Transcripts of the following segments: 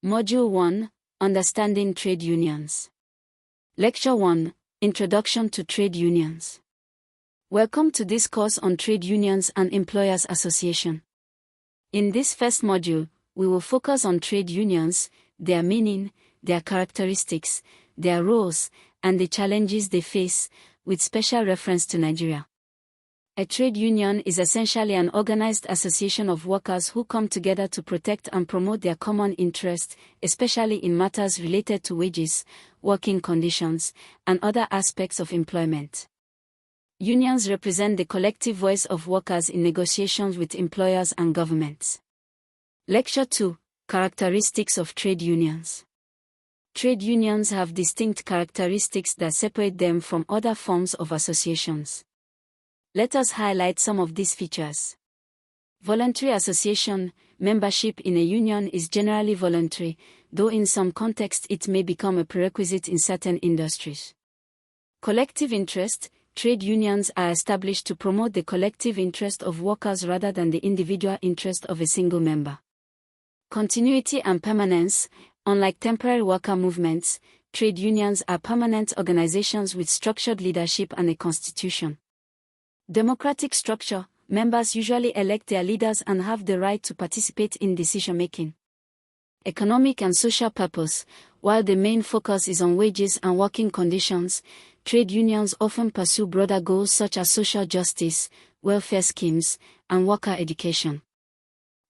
Module 1, Understanding Trade Unions. Lecture 1, Introduction to Trade Unions. Welcome to this course on trade unions and employers' association. In this first module, we will focus on trade unions, their meaning, their characteristics, their roles, and the challenges they face, with special reference to Nigeria. A trade union is essentially an organized association of workers who come together to protect and promote their common interest, especially in matters related to wages, working conditions, and other aspects of employment. Unions represent the collective voice of workers in negotiations with employers and governments. Lecture 2, Characteristics of Trade Unions. Trade unions have distinct characteristics that separate them from other forms of associations. Let us highlight some of these features. Voluntary association. Membership in a union is generally voluntary, though in some contexts it may become a prerequisite in certain industries. Collective interest. Trade unions are established to promote the collective interest of workers rather than the individual interest of a single member. Continuity and permanence. Unlike temporary worker movements, trade unions are permanent organizations with structured leadership and a constitution. Democratic structure. Members usually elect their leaders and have the right to participate in decision-making. Economic and social purpose. While the main focus is on wages and working conditions, trade unions often pursue broader goals such as social justice, welfare schemes, and worker education.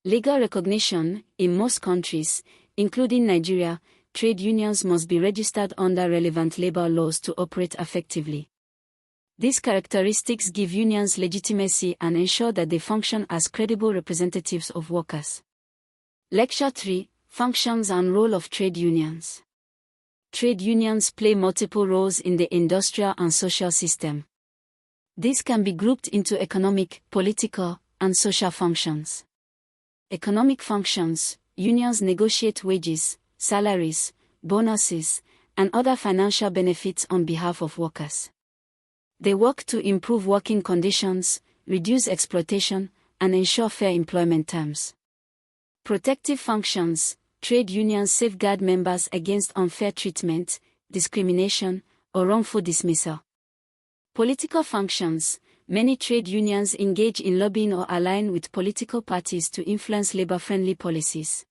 Legal recognition. In most countries, including Nigeria, trade unions must be registered under relevant labor laws to operate effectively. These characteristics give unions legitimacy and ensure that they function as credible representatives of workers. Lecture 3, Functions and Role of Trade Unions. Trade unions play multiple roles in the industrial and social system. These can be grouped into economic, political, and social functions. Economic functions. Unions negotiate wages, salaries, bonuses, and other financial benefits on behalf of workers. They work to improve working conditions, reduce exploitation, and ensure fair employment terms. Protective functions. Trade unions safeguard members against unfair treatment, discrimination, or wrongful dismissal. Political functions. Many trade unions engage in lobbying or align with political parties to influence labor-friendly policies.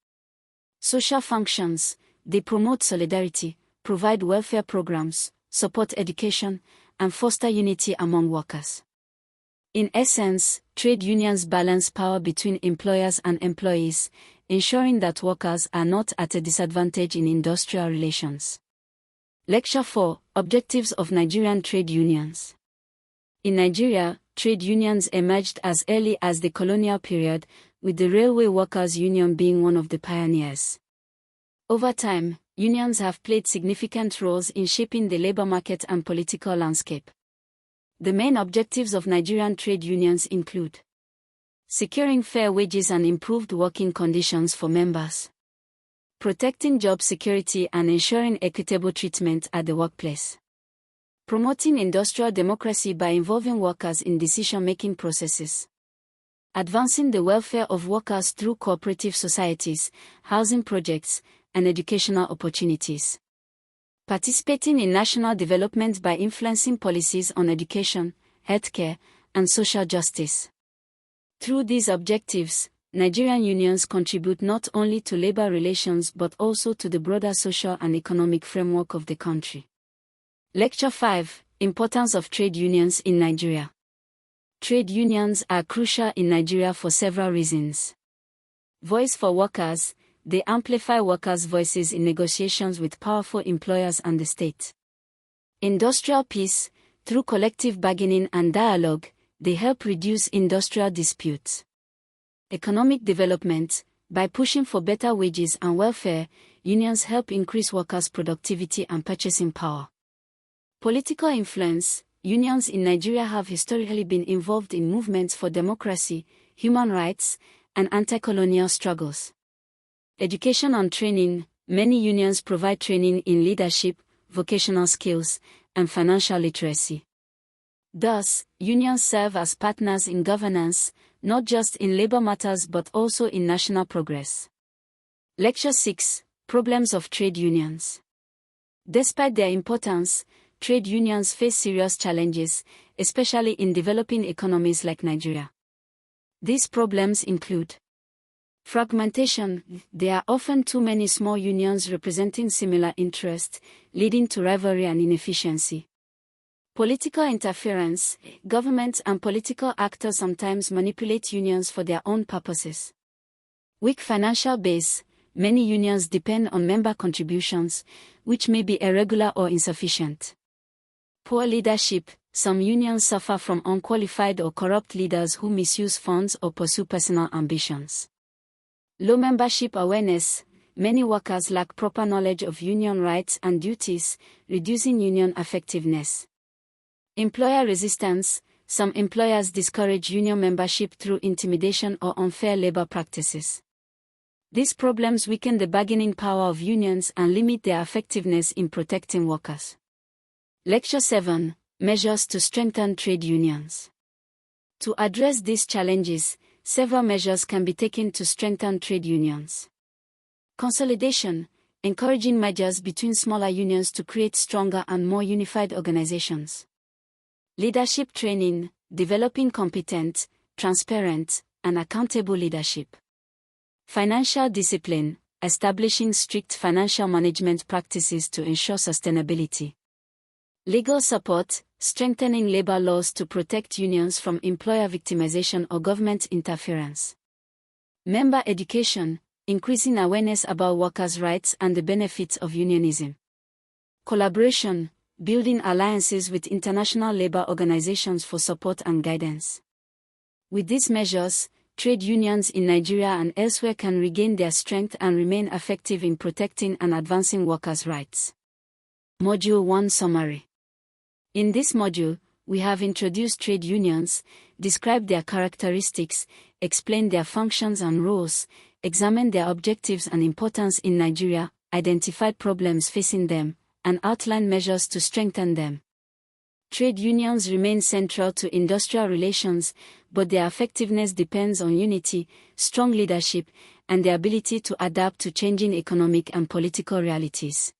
Social functions. They promote solidarity, provide welfare programs, support education, and foster unity among workers. In essence, trade unions balance power between employers and employees, ensuring that workers are not at a disadvantage in industrial relations. Lecture 4, Objectives of Nigerian Trade Unions. In Nigeria, trade unions emerged as early as the colonial period, with the Railway Workers' Union being one of the pioneers. Over time, unions have played significant roles in shaping the labor market and political landscape. The main objectives of Nigerian trade unions include securing fair wages and improved working conditions for members, protecting job security and ensuring equitable treatment at the workplace, promoting industrial democracy by involving workers in decision-making processes, advancing the welfare of workers through cooperative societies, housing projects, and educational opportunities. Participating in national development by influencing policies on education, healthcare, and social justice. Through these objectives, Nigerian unions contribute not only to labor relations but also to the broader social and economic framework of the country. Lecture 5, Importance of Trade Unions in Nigeria. Trade unions are crucial in Nigeria for several reasons. Voice for workers. They amplify workers' voices in negotiations with powerful employers and the state. Industrial peace. Through collective bargaining and dialogue, they help reduce industrial disputes. Economic development. By pushing for better wages and welfare, unions help increase workers' productivity and purchasing power. Political influence. Unions in Nigeria have historically been involved in movements for democracy, human rights, and anti-colonial struggles. Education and training. Many unions provide training in leadership, vocational skills, and financial literacy. Thus, unions serve as partners in governance, not just in labor matters but also in national progress. Lecture 6, Problems of trade unions. Despite their importance, trade unions face serious challenges, especially in developing economies like Nigeria. These problems include fragmentation. There are often too many small unions representing similar interests, leading to rivalry and inefficiency. Political interference. Governments and political actors sometimes manipulate unions for their own purposes. Weak financial base. Many unions depend on member contributions, which may be irregular or insufficient. Poor leadership. Some unions suffer from unqualified or corrupt leaders who misuse funds or pursue personal ambitions. Low membership awareness. Many workers lack proper knowledge of union rights and duties, reducing union effectiveness. Employer resistance. Some employers discourage union membership through intimidation or unfair labor practices. These problems weaken the bargaining power of unions and limit their effectiveness in protecting workers. Lecture 7. Measures to strengthen trade unions. To address these challenges, several measures can be taken to strengthen trade unions. Consolidation. Encouraging mergers between smaller unions to create stronger and more unified organizations. Leadership training. Developing competent, transparent, and accountable leadership. Financial discipline. Establishing strict financial management practices to ensure sustainability. Legal support. Strengthening labor laws to protect unions from employer victimization or government interference. Member education. Increasing awareness about workers' rights and the benefits of unionism. Collaboration. Building alliances with international labor organizations for support and guidance. With these measures, trade unions in Nigeria and elsewhere can regain their strength and remain effective in protecting and advancing workers' rights. Module 1 Summary. In this module, we have introduced trade unions, described their characteristics, explained their functions and roles, examined their objectives and importance in Nigeria, identified problems facing them, and outlined measures to strengthen them. Trade unions remain central to industrial relations, but their effectiveness depends on unity, strong leadership, and the ability to adapt to changing economic and political realities.